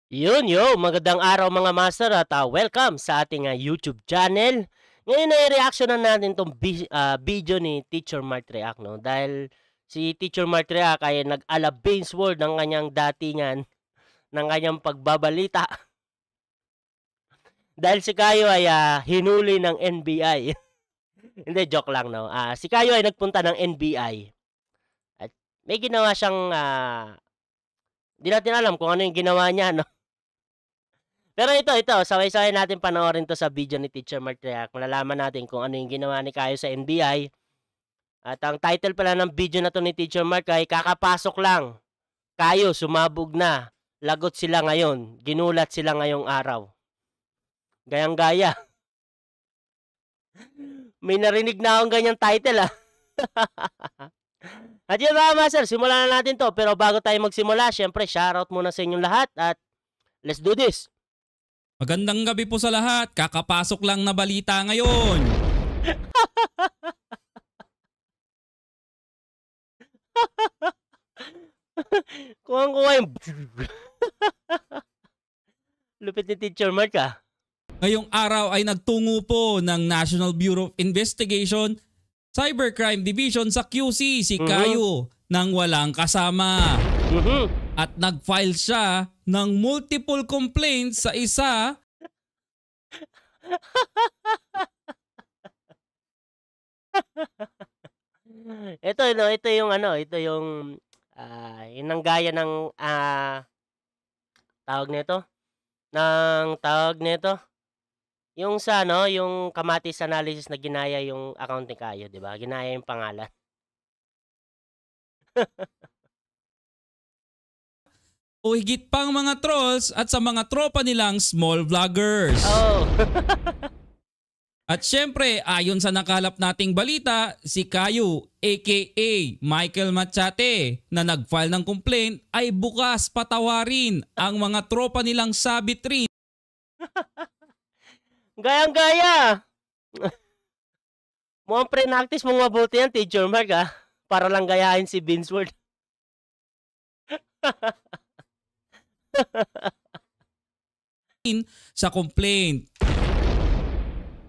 Yun, magandang araw mga master at welcome sa ating YouTube channel. Ngayon ay reaksyonan natin 'tong video ni Teacher Mart React 'no, dahil si Teacher Mart React ay nag-ala Word ng kanyang datingan, ng kanyang pagbabalita dahil si Kayo ay hinuli ng NBI. Hindi, joke lang 'no. Si Kayo ay nagpunta ng NBI at may ginawa siyang, 'di natin alam kung ano yung ginawa niya 'no. Pero ito, sabay-sabay natin panoorin 'to sa video ni Teacher Mart React. Malalaman natin kung ano yung ginawa ni Kayo sa NBI. At ang title pala ng video na 'to ni Teacher Mart ay "Kakapasok lang, Kayo sumabog na, lagot sila ngayon, ginulat sila ngayong araw." Gayang-gaya. May narinig na akong ganyang title, At yun mga master, simulan na natin 'to. Pero bago tayo magsimula, siyempre shoutout muna sa inyong lahat at let's do this! Magandang gabi po sa lahat. Kakapasok lang na balita ngayon. Kuhang-kuha yung lupit ni Teacher Mart Ngayong araw ay nagtungo po ng National Bureau of Investigation Cybercrime Division sa QC si Kayo nang walang kasama. At nag-file siya ng multiple complaints sa isa. ito yung nanggaya ng tawag nito, yung yung kamatis analysis na ginaya yung account ni Kayo, 'di ba? Ginaya yung pangalan. O higit pang mga trolls at sa mga tropa nilang small vloggers. Oh. At syempre, ayon sa nakalap nating balita, si Kayo aka Michael Machate na nag-file ng complaint ay bukas patawarin ang mga tropa nilang sabitrin. Gayang-gaya. Mukhang pre-practice mong mabuti yan, Teacher Mark para lang gayahin si Word. Sa complaint.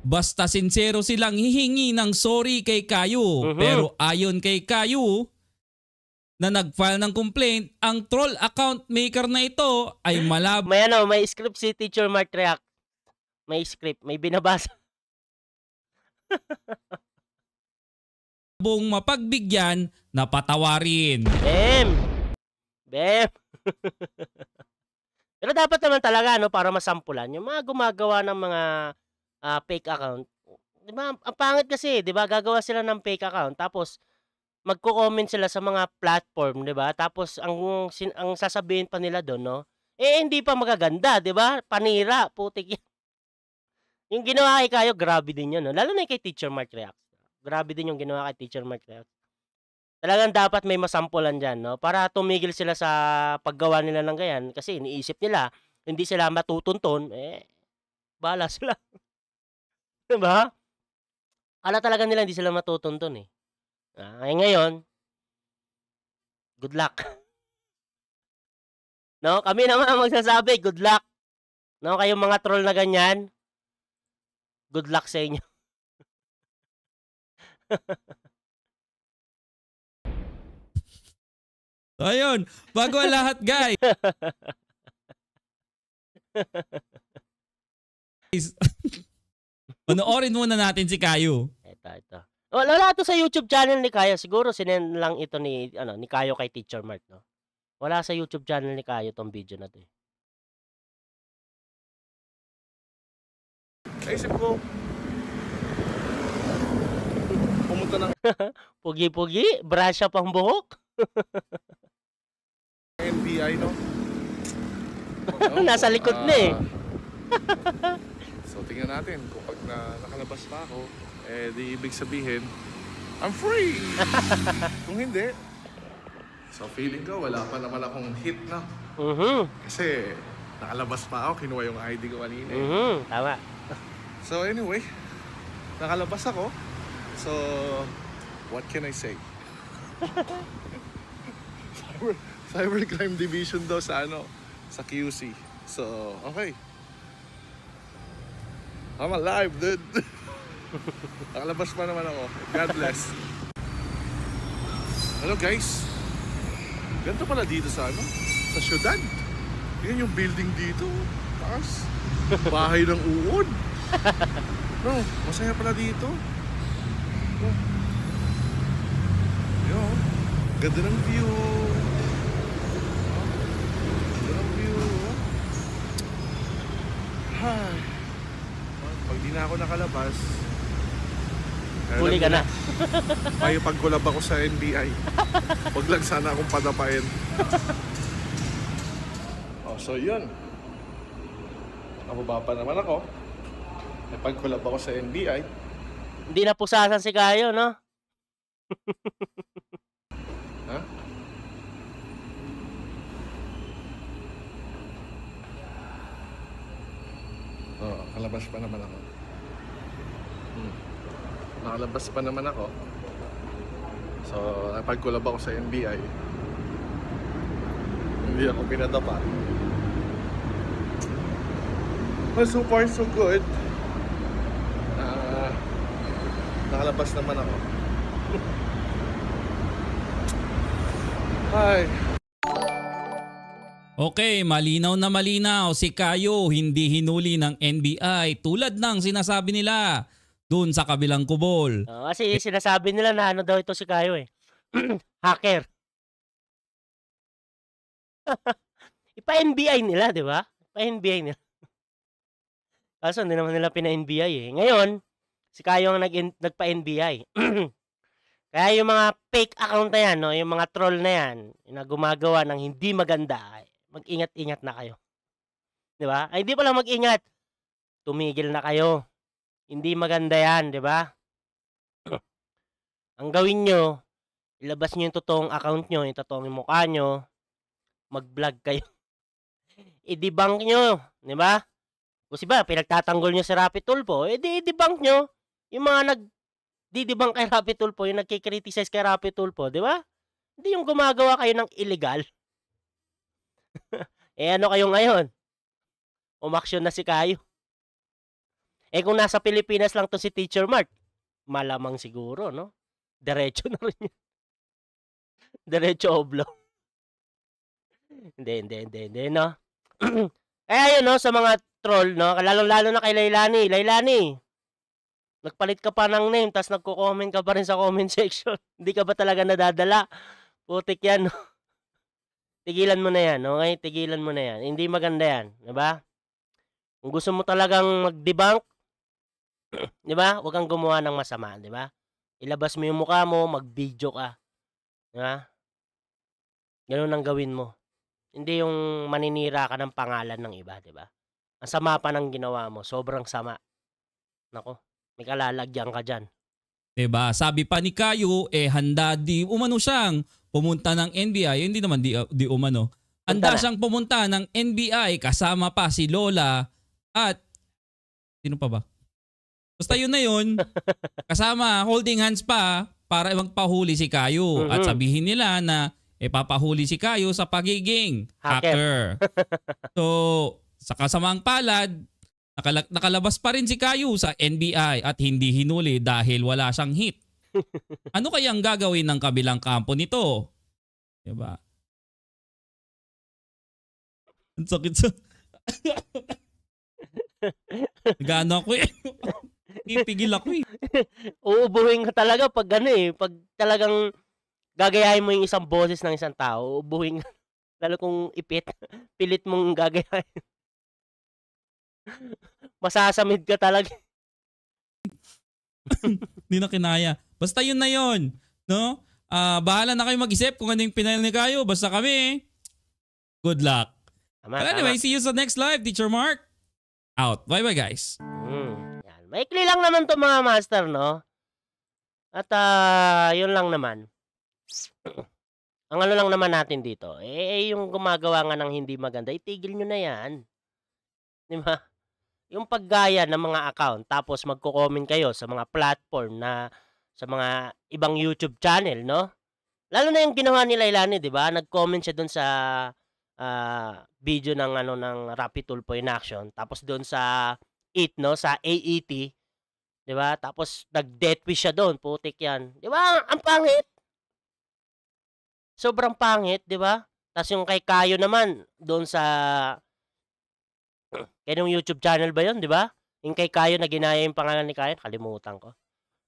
Basta sincero silang hihingi ng sorry kay Kayo. Pero ayon kay Kayo na nag-file ng complaint, ang troll account maker na ito ay malabo. May script si Teacher Mart React. May script, may binabasa. Bong mapagbigyan na patawarin. Bem. Pero dapat naman talaga para masampulan yung mga gumagawa ng mga fake account. 'Di ba? Ang pangit kasi, 'di ba? Gagawa sila ng fake account tapos magko-comment sila sa mga platform, 'di ba? Tapos ang sasabihin pa nila doon, hindi pa magaganda, 'di ba? Panira, putik yan. Yung ginawa kay Kayo, grabe din 'yun, lalo na kay Teacher Mart React. Grabe din yung ginawa kay Teacher Mart React. Talagang dapat may masampulan diyan, para tumigil sila sa paggawa nila ng ganyan kasi iniisip nila hindi sila matutunton, bahala sila. 'Di ba? Akala talaga nila hindi sila matutunton, ngayon, good luck. Kami naman magsasabi, good luck. Kayong mga troll na ganyan, good luck sa inyo. Ayun, bago ang lahat guys. Panoorin muna natin si Kayo. Ito. Wala to sa YouTube channel ni Kayo. Siguro sinend lang ito ni Kayo kay Teacher Mart, Wala sa YouTube channel ni Kayo tong video na 'to. Naisip ko, pumunta ng Pugi-pugi, brush up ang buhok. NBI, Nasa likod na So tingnan natin kung pag nakalabas pa ako, di ibig sabihin, I'm free! Kung hindi, so feeling ko wala pa naman akong hit na. Kasi nakalabas pa ako, kinuha yung ID ko kanina. Tama. So anyway, nakalabas ako. So, what can I say? Cybercrime Division daw sa QC. So, okay. I'm alive, dude. Nakalabas pa naman ako. God bless. Hello guys. Ganito pala dito sa ano? Sa syudad. Yan yung building dito. Taas. Bahay ng uod. No, masaya pala dito. No. Yo, ganda ng view. Ganda ng view. Hi. Pag di na ako nakalabas, Huli ka na. May pagkulab ako sa NBI. Huwag lang sana akong padapain. Oh, so yun. Nakababa pa naman ako. May pagkulab ako sa NBI. Hindi na pusasan si Kayo, no? Ha? Oh, kalabas pa naman ako. Nakalabas pa naman ako. So, napagkulab ako sa NBI. Hindi ako pinadapa. Well, so far so good. Nakalabas naman ako. Hi. Okay, malinaw na malinaw si Kayo hindi hinuli ng NBI tulad ng sinasabi nila doon sa kabilang kubol. Kasi sinasabi nila na ano daw ito si Kayo eh. Hacker. Ipa-NBI nila, di ba? Ipa-NBI nila. Kaso hindi naman nila pina-NBI eh. Ngayon, si Kayo ang nagpa-NBI. Kaya yung mga fake account na yan, no? Yung mga troll na yan, na gumagawa ng hindi maganda, mag-ingat-ingat na kayo. Di ba? Ay, hindi pala mag-ingat. Tumigil na kayo. Hindi maganda yan, di ba? Ang gawin nyo, ilabas nyo yung totoong account nyo, yung totoong mukha nyo, mag-vlog kayo. I-debunk nyo, di ba? Kasi ba, pinagtatanggol nyo si Rapi Tulfo, i-debunk nyo yung mga nag-debunk kay Rapi Tulfo, yung nagkikriticize kay Rapi Tulfo, di ba? Hindi yung gumagawa kayo ng illegal. Ano kayo ngayon? Umaksyon na si Kayo. Kung nasa Pilipinas lang to si Teacher Mark, malamang siguro, no? Diretso na rin yun. Diretso oblo. Hindi, no? Kaya yun, no, sa mga troll, no? Lalo na kay Lailani. Lailani, nagpalit ka pa ng name, tas nagko-comment ka pa rin sa comment section. Hindi ka ba talaga nadadala? Putik yan, no? Tigilan mo na yan, okay? Tigilan mo na yan. Hindi maganda yan, di ba? Kung gusto mo talagang mag-debunk, di ba? Huwag kang gumawa ng masama, di ba? Ilabas mo yung mukha mo, mag-video ka. Di ba? Ganun ang gawin mo. Hindi yung maninira ka ng pangalan ng iba, di ba? Ang sama pa ng ginawa mo, sobrang sama. Nako, may kalalagyan ka dyan. Diba? Sabi pa ni Kayo, handa di umano siyang pumunta ng NBI. Hindi naman di umano. Handa siyang pumunta ng NBI kasama pa si Lola at sino pa ba? Basta yun na yun. Kasama, holding hands pa para magpahuli si Kayo. At sabihin nila na papahuli si Kayo sa pagiging hacker. So, sa kasamang palad, nakalabas pa rin si Kayo sa NBI at hindi hinuli dahil wala siyang hit. Ano kayang gagawin ng kabilang kampo nito? Diba? Ang sakit sa... Gano ako eh. Ipigil ako eh. Uubuhin ka talaga pag pag talagang gagayahin mo yung isang boses ng isang tao, uubuhin ka. Lalo kung pilit mong gagayahin. Masasamid ka talaga. Hindi na kinaya. Basta yun na yun. No? Bahala na kayo mag-isip kung ano yung pinail ni Kayo. Basta kami, good luck. Tama, But anyway, see you sa next live. Teacher Mark, out. Bye-bye guys. Yan. Maikli lang naman to mga master, no? At yun lang naman. Ang ano lang naman natin dito, yung gumagawa nga ng hindi maganda, itigil nyo na yan. Di ba? Yung paggaya ng mga account, tapos magko-comment kayo sa mga platform na sa mga ibang YouTube channel, no? Lalo na yung ginawa ni Lailani, di ba? Nag-comment siya dun sa video ng ano ng Rapi Tulfo in action. Tapos doon sa IT, no, sa AET, 'di ba? Tapos nag-death wish siya doon, putik 'yan. 'Di ba? Ang pangit. Sobrang pangit, 'di ba? Tapos yung kay Kayo naman doon sa kanong YouTube channel ba 'yon, 'di ba? Yung kay Kayo na ginaya yung pangalan ni Kayo, kalimutan ko.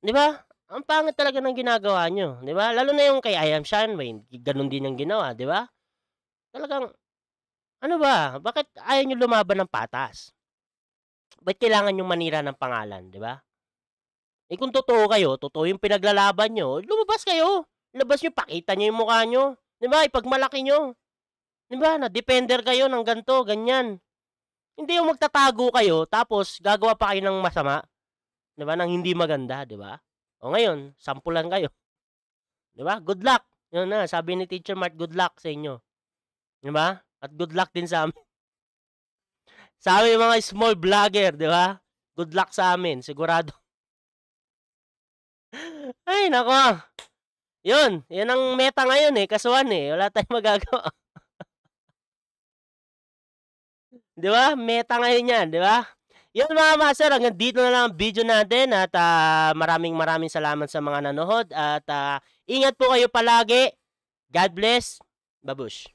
'Di ba? Ang pangit talaga ng ginagawa niyo, 'di ba? Lalo na yung kay I Am Shanwayne, gano'n din ang ginawa, 'di ba? Talagang ano ba? Bakit ayaw niyo lumaban ng patas? Ba't kailangan niyong manira ng pangalan, 'di ba? Eh, kung totoo kayo, totoo yung pinaglalaban niyo, lumabas kayo. Labas niyo, pakita niyo yung mukha niyo, 'di ba? Ipagmalaki niyo. 'Di ba? Na defender kayo ng ganito, ganyan. Hindi yung magtatago kayo tapos gagawa pa kayo ng masama, 'di ba? Ng hindi maganda, 'di ba? O ngayon, sampulan kayo. 'Di ba? Good luck. 'Yun na, sabi ni Teacher Mart, good luck sa inyo. 'Di ba? At good luck din sa amin. Sa amin mga small vlogger, 'di ba? Good luck sa amin, sigurado. Ay nako. 'Yun ang meta ngayon eh, kasuhan eh, wala tayong magagawa. 'Di ba? Meta ngayon 'yan, 'di ba? 'Yun mga master, hanggang dito na lang ang video natin at maraming salamat sa mga nanood at ingat po kayo palagi. God bless. Babush.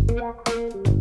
Yeah.